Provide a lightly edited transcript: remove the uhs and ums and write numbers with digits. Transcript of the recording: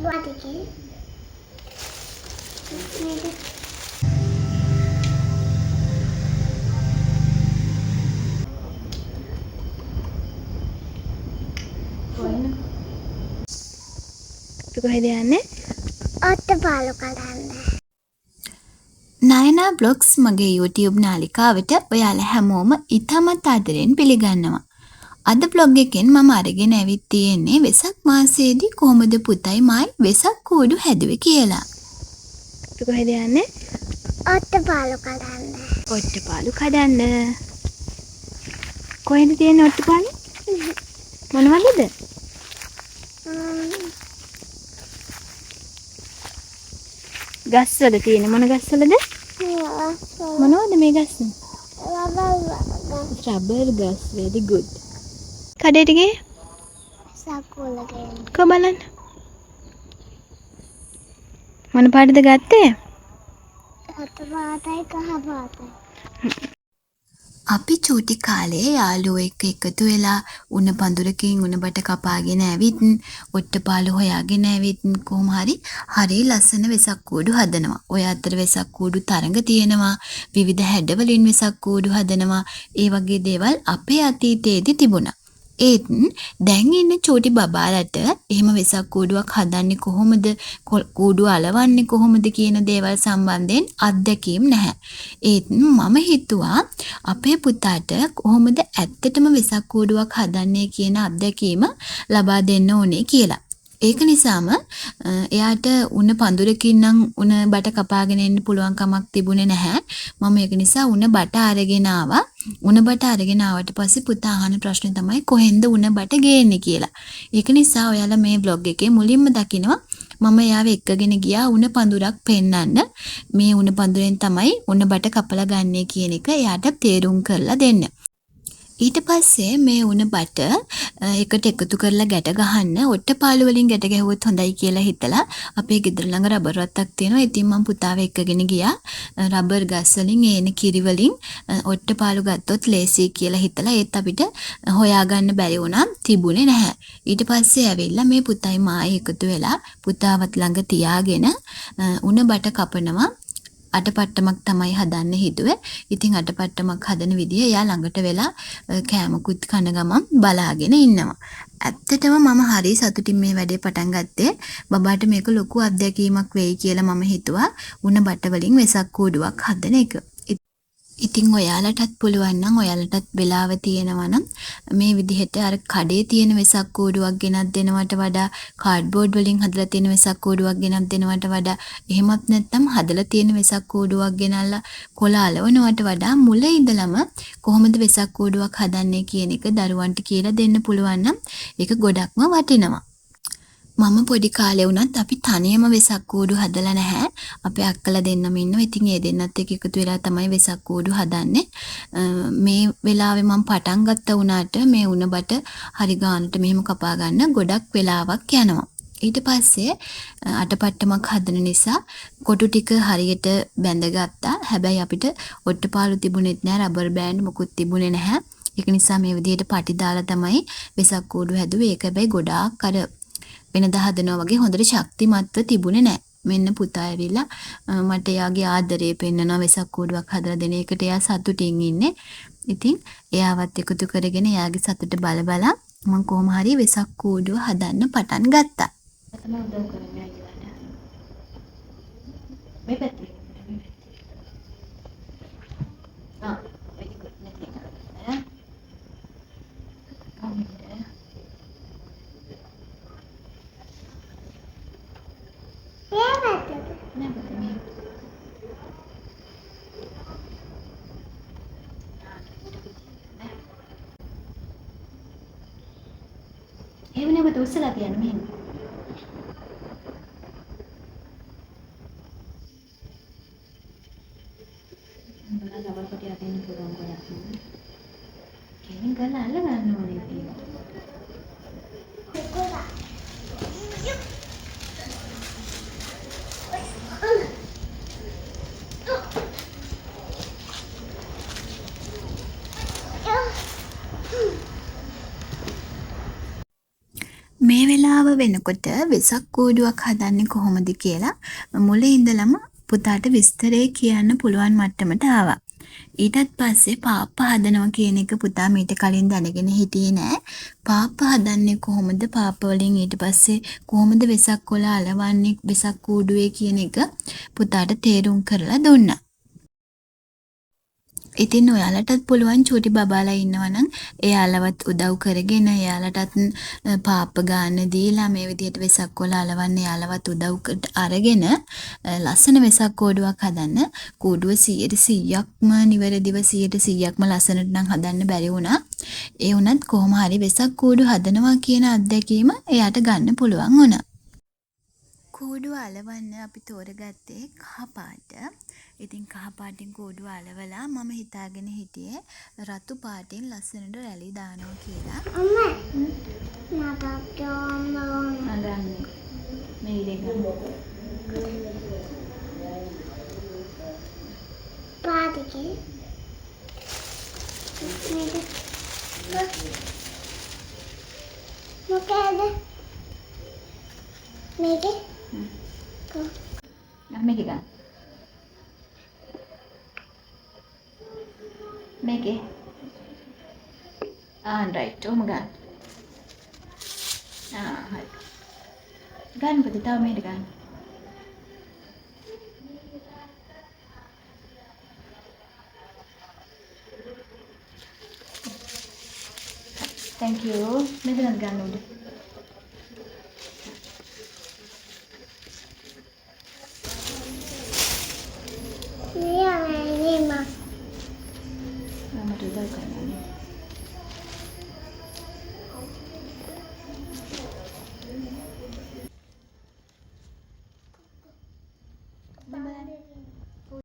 Vatican. කොහෙද යන්නේ? ඔට්ටපාලු කඩන්න. නයනා බ්ලොග්ස් මගේ YouTube නාලිකාවට ඔයාලා හැමෝම ඉතාමත් ආදරෙන් පිළිගන්නවා. අද බ්ලොග් එකෙන් මම අරගෙන ඇවිත් තියෙන්නේ වෙසක් මාසයේදී කොහොමද පුතයි මායි වෙසක් කූඩු හැදුවේ කියලා. අපි කොහෙද යන්නේ? ඔට්ටපාලු කඩන්න. ඔට්ටපාලු කඩන්න. කොහෙද තියෙන්නේ ඔට්ටපාලු? මොනවද? ගස්වල තියෙන මොන ගස්වලද? මොනවද මේ ගස්? රබර් ගස්. very good. කඩේට ගියේ? සකුල ගෙන. කො බලන්න. මොන පාටද ගත්තේ? රතු පාටයි කහ පාටයි. අපි චූටි කාලේ යාළුවෝ එක්ක එකතු වෙලා උණ පඳුරකින් උණ බට කපාගෙන ඇවිත් ඔට්ටපාලු හොයාගෙන ඇවිත් කොහොම හරි ලස්සන වෙසක් කූඩු හදනවා. ඔය අතර වෙසක් කූඩු තරඟ තියෙනවා. විවිධ හැඩවලින් වෙසක් කූඩු හදනවා. ඒ වගේ දේවල් අපේ අතීතයේදී තිබුණා. ඒත් දැන් ඉන්න චූටි බබාලට එහෙම වෙසක් කූඩුවක් හදන්නේ කොහොමද, කූඩුව අලවන්නේ කොහොමද කියන දේවල් සම්බන්ධයෙන් අත්දැකීම් නැහැ. ඒත් මම හිතුවා අපේ පුතාට කොහොමද ඇත්තටම වෙසක් කූඩුවක් හදන්නේ කියන අත්දැකීම ලබා දෙන්න ඕනේ කියලා. ඒක නිසාම එයාට උණ පඳුරකින් නම් උණ බට කපාගෙන එන්න පුළුවන් කමක් තිබුණේ නැහැ. මම ඒක නිසා උණ බට අරගෙන ආවා. උණ බට අරගෙන ආවට පස්සේ පුතා අහන ප්‍රශ්නේ තමයි කොහෙන්ද උණ බට ගේන්නේ කියලා. ඒක නිසා ඔයාලා මේ vlog එකේ මුලින්ම දකිනවා මම එයාව එක්කගෙන ගියා උණ පඳුරක් පෙන්වන්න. මේ උණ පඳුරෙන් තමයි උණ බට කපලා ගන්නේ කියන එක එයාට තේරුම් කරලා දෙන්න. ඊට පස්සේ මේ උණ බට එකට එකතු කරලා ගැට ගහන්න ඔට්ටපාලු වලින් ගැට ගැහුවොත් හොඳයි කියලා හිතලා අපේ ගෙදර ළඟ රබර් වත්තක් තියෙනවා. ඉතින් මම පුතාව එක්කගෙන ගියා. රබර් ගස් වලින් එන කිරි වලින් ඔට්ටපාලු ගත්තොත් ලේසියි කියලා හිතලා ඒත් අපිට හොයාගන්න බැරි වුණා. තිබුණේ නැහැ. ඊට පස්සේ ඇවිල්ලා මේ පුතයි මායි එකතු වෙලා පුතාවත් ළඟ තියාගෙන උණ බට කපනවා. අටපට්ටමක් තමයි හදන්න හිතුවේ. ඉතින් අටපට්ටමක් හදන විදිය එයා ළඟට වෙලා කෑමකුත් කන ගමන් බලාගෙන ඉන්නවා. ඇත්තටම මම හරි සතුටින් මේ වැඩේ පටන් ගත්තේ. බබාට මේක ලොකු අත්දැකීමක් වෙයි කියලා මම හිතුවා. උණ බට වලින් වෙසක් කූඩුවක් හදන එක. ඉතින් ඔයාලටත් පුළුවන් නම් ඔයාලටත් වෙලාව තියෙනවා නම් මේ විදිහට අර කඩේ තියෙන වෙසක් කූඩුවක් ගෙනත් දෙනවට වඩා කාඩ්බෝඩ් වලින් හදලා තියෙන වෙසක් කූඩුවක් ගෙනත් දෙනවට වඩා එහෙමත් නැත්නම් හදලා තියෙන වෙසක් කූඩුවක් ගෙනල්ලා කොළ අලවනවට වඩා මුල ඉඳලම කොහොමද වෙසක් කූඩුවක් හදන්නේ කියන එක දරුවන්ට කියලා දෙන්න පුළුවන් නම් ඒක ගොඩක්ම වටිනවා. මම පොඩි කාලේ වුණත් අපි තනියම වෙසක් කූඩු හදලා නැහැ. අපේ අක්කලා දෙන්නම ඉන්නවා. ඉතින් ඒ දෙන්නත් එක්ක එකතු වෙලා තමයි වෙසක් කූඩු හදන්නේ. මේ වෙලාවේ මම පටන් ගත්තා වුණාට මේ උණ බට හරි ගානට මෙහෙම කපා ගන්න ගොඩක් වෙලාවක් යනවා. ඊට පස්සේ අටපට්ටමක් හදන නිසා කොටු ටික හරියට බැඳගත්තා. හැබැයි අපිට ඔට්ටපාලු තිබුණෙත් නැහැ, රබර් බෑන්ඩ් මොකුත් තිබුණේ නැහැ. ඒක නිසා මේ විදිහට පටි දාලා තමයි වෙසක් කූඩු හැදුවේ. ඒක හැබැයි ගොඩාක් අර වෙනදා හදනවා වගේ හොඳට ශක්තිමත්ව තිබුණේ නැහැ. මෙන්න පුතා ඇවිල්ලා මට එයාගේ ආදරය පෙන්නනවා වෙසක් කූඩුවක් හදලා දෙන එකට එයා සතුටින් ඉන්නේ. ඉතින් එයාවත් එකතු කරගෙන එයාගේ සතුට බල බලා මම කොහොම හරි වෙසක් කූඩුව හදන්න පටන් ගත්තා. තමයි උදව් කරන්නේ අයියාට. මේ පැත්තේ. very good. නැතිනම්. එහෙම උස්සලා තියන්න මෙහෙම. බලන්න රබර් කොටිය අදින්න පුළුවන් ගොඩක්. කෙලින් කරලා අල්ල ගන්න ඕනේ ඒක. මේ වෙලාව වෙනකොට වෙසක් කූඩුවක් හදන්නේ කොහොමද කියලා මුලින් ඉඳලම පුතාට විස්තරේ කියන්න පුළුවන් මට්ටමට ආවා. ඊටත් පස්සේ පාප්ප හදනවා කියන එක පුතා මීට කලින් දැනගෙන හිටියේ නෑ. පාප්ප හදන්නේ කොහොමද, පාප්ප වලින් ඊට පස්සේ කොහොමද වෙසක් කොළ අලවන්නේ වෙසක් කූඩුවේ කියන එක පුතාට තේරුම් කරලා දුන්නා. ඉතින් ඔයාලටත් පුළුවන් චූටි බබාලා ඉන්නවනම් එයාලවත් උදව් කරගෙන එයාලටත් පාප්ප ගාන්න දීලා මේ විදිහට වෙසක් කොළ අලවන්න එයාලවත් උදව් අරගෙන ලස්සන වෙසක් කූඩුවක් හදන්න. කූඩුව 100%ක්ම නිවැරදිව 100%ක්ම ලස්සනට නම් හදන්න බැරි වුණා. ඒ වුණත් කොහොම හරි වෙසක් කූඩු හදනවා කියන අත්දැකීම එයාට ගන්න පුළුවන් වුණා. කූඩුව අලවන්න අපි තෝරගත්තේ කහ පාට. ඉතින් කහ පාටින් කූඩුව අලවලා මම හිතාගෙන හිටියේ රතු පාටින් ලස්සනට රැලි දානවා කියලා. අම්මා මට ඕන අඳන්නේ මේ ඉරේ පාටිකේ මොකද මේකේ මේක ගන්න. මේකේ රයිට් ඔහම ගන්න. හරි. ගන්න පුතේ තව මේක ගන්න. thank you. මෙතනත් ගන්න උඩ.